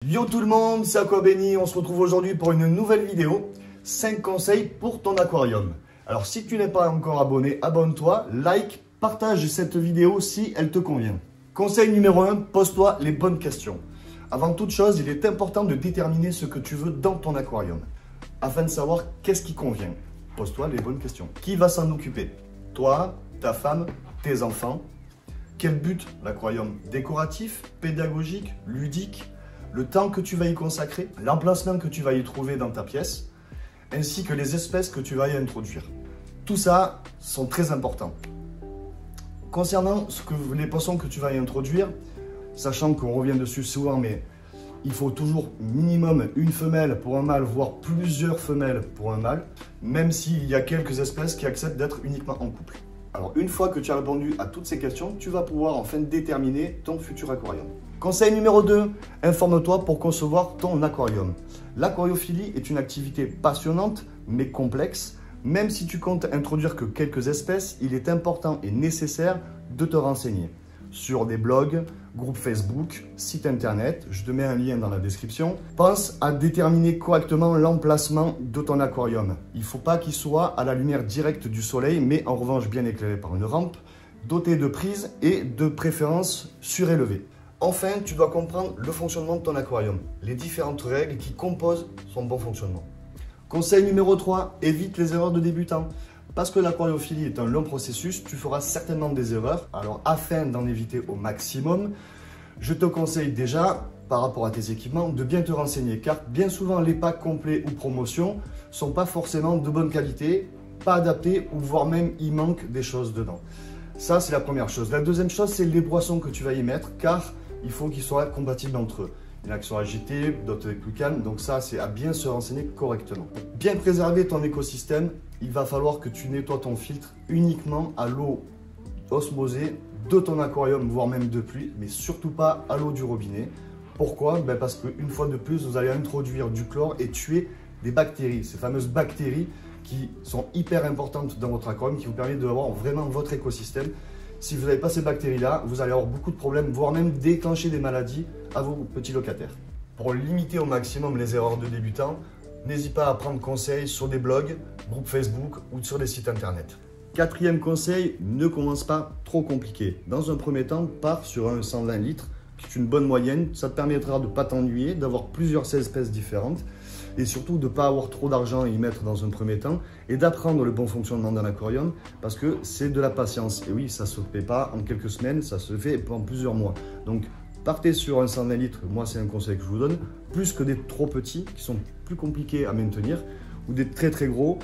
Yo tout le monde, c'est Aquabéni, on se retrouve aujourd'hui pour une nouvelle vidéo. 5 conseils pour ton aquarium. Alors si tu n'es pas encore abonné, abonne-toi, like, partage cette vidéo si elle te convient. Conseil numéro 1, pose-toi les bonnes questions. Avant toute chose, il est important de déterminer ce que tu veux dans ton aquarium. Afin de savoir qu'est-ce qui convient, pose-toi les bonnes questions. Qui va s'en occuper? Toi, ta femme, tes enfants? Quel but l'aquarium? Décoratif, pédagogique, ludique? Le temps que tu vas y consacrer, l'emplacement que tu vas y trouver dans ta pièce, ainsi que les espèces que tu vas y introduire. Tout ça sont très importants. Concernant les poissons que tu vas y introduire, sachant qu'on revient dessus souvent, mais il faut toujours minimum une femelle pour un mâle, voire plusieurs femelles pour un mâle, même s'il y a quelques espèces qui acceptent d'être uniquement en couple. Alors une fois que tu as répondu à toutes ces questions, tu vas pouvoir enfin déterminer ton futur aquarium. Conseil numéro 2, informe-toi pour concevoir ton aquarium. L'aquariophilie est une activité passionnante mais complexe. Même si tu comptes introduire que quelques espèces, il est important et nécessaire de te renseigner sur des blogs, groupes Facebook, sites internet. Je te mets un lien dans la description. Pense à déterminer correctement l'emplacement de ton aquarium. Il ne faut pas qu'il soit à la lumière directe du soleil, mais en revanche bien éclairé par une rampe, doté de prises et de préférence surélevées. Enfin, tu dois comprendre le fonctionnement de ton aquarium, les différentes règles qui composent son bon fonctionnement. Conseil numéro 3, évite les erreurs de débutants. Parce que l'aquariophilie est un long processus, tu feras certainement des erreurs. Alors, afin d'en éviter au maximum, je te conseille déjà, par rapport à tes équipements, de bien te renseigner. Car bien souvent, les packs complets ou promotions ne sont pas forcément de bonne qualité, pas adaptés ou voire même il manque des choses dedans. Ça, c'est la première chose. La deuxième chose, c'est les boissons que tu vas y mettre, car il faut qu'ils soient compatibles entre eux. Il y en a qui sont agités, d'autres avec plus calme. Donc ça, c'est à bien se renseigner correctement. Pour bien préserver ton écosystème, il va falloir que tu nettoies ton filtre uniquement à l'eau osmosée de ton aquarium, voire même de pluie, mais surtout pas à l'eau du robinet. Pourquoi? Parce qu'une fois de plus, vous allez introduire du chlore et tuer des bactéries. Ces fameuses bactéries qui sont hyper importantes dans votre aquarium, qui vous permettent d'avoir vraiment votre écosystème. Si vous n'avez pas ces bactéries-là, vous allez avoir beaucoup de problèmes, voire même déclencher des maladies à vos petits locataires. Pour limiter au maximum les erreurs de débutants, n'hésite pas à prendre conseil sur des blogs, groupes Facebook ou sur des sites internet. Quatrième conseil, ne commence pas trop compliqué. Dans un premier temps, pars sur un 120 litres, qui est une bonne moyenne. Ça te permettra de ne pas t'ennuyer, d'avoir plusieurs espèces différentes et surtout de ne pas avoir trop d'argent à y mettre dans un premier temps et d'apprendre le bon fonctionnement d'un aquarium parce que c'est de la patience. Et oui, ça ne se fait pas en quelques semaines, ça se fait pendant plusieurs mois. Donc, partez sur un 120 litres, moi c'est un conseil que je vous donne, plus que des trop petits qui sont plus compliqués à maintenir ou des très très gros,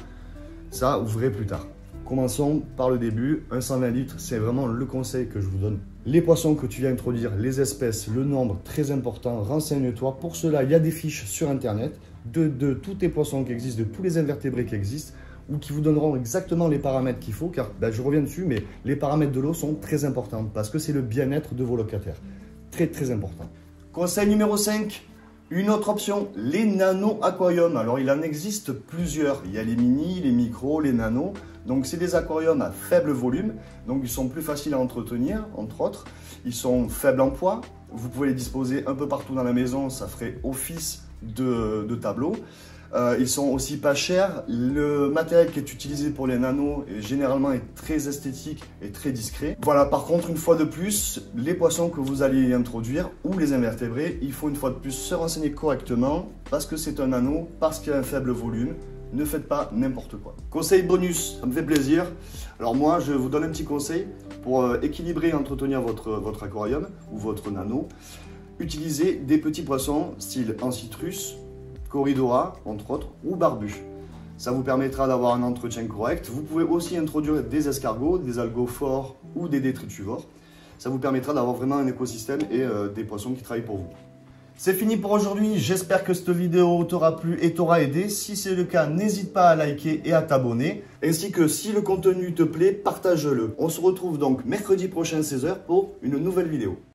ça vous verrez plus tard. Commençons par le début, un 120 litres, c'est vraiment le conseil que je vous donne. Les poissons que tu viens introduire, les espèces, le nombre, très important, renseigne-toi. Pour cela, il y a des fiches sur internet de tous tes poissons qui existent, de tous les invertébrés qui existent, ou qui vous donneront exactement les paramètres qu'il faut, car je reviens dessus, mais les paramètres de l'eau sont très importants, parce que c'est le bien-être de vos locataires. Très très important. Conseil numéro 5, une autre option, les nano-aquariums. Alors il en existe plusieurs, il y a les mini, les micros, les nanos. Donc c'est des aquariums à faible volume, donc ils sont plus faciles à entretenir, entre autres. Ils sont faibles en poids, vous pouvez les disposer un peu partout dans la maison, ça ferait office de tableau. Ils sont aussi pas chers. Le matériel qui est utilisé pour les nanos généralement est très esthétique et très discret. Voilà, par contre, une fois de plus, les poissons que vous allez introduire ou les invertébrés, il faut une fois de plus se renseigner correctement parce que c'est un nano, parce qu'il y a un faible volume. Ne faites pas n'importe quoi. Conseil bonus, ça me fait plaisir. Alors moi, je vous donne un petit conseil pour équilibrer et entretenir votre aquarium ou votre nano. Utilisez des petits poissons style Ancitrus, Coridora, entre autres, ou barbu. Ça vous permettra d'avoir un entretien correct. Vous pouvez aussi introduire des escargots, des algophores ou des détritivores. Ça vous permettra d'avoir vraiment un écosystème et des poissons qui travaillent pour vous. C'est fini pour aujourd'hui. J'espère que cette vidéo t'aura plu et t'aura aidé. Si c'est le cas, n'hésite pas à liker et à t'abonner. Ainsi que si le contenu te plaît, partage-le. On se retrouve donc mercredi prochain 16 h pour une nouvelle vidéo.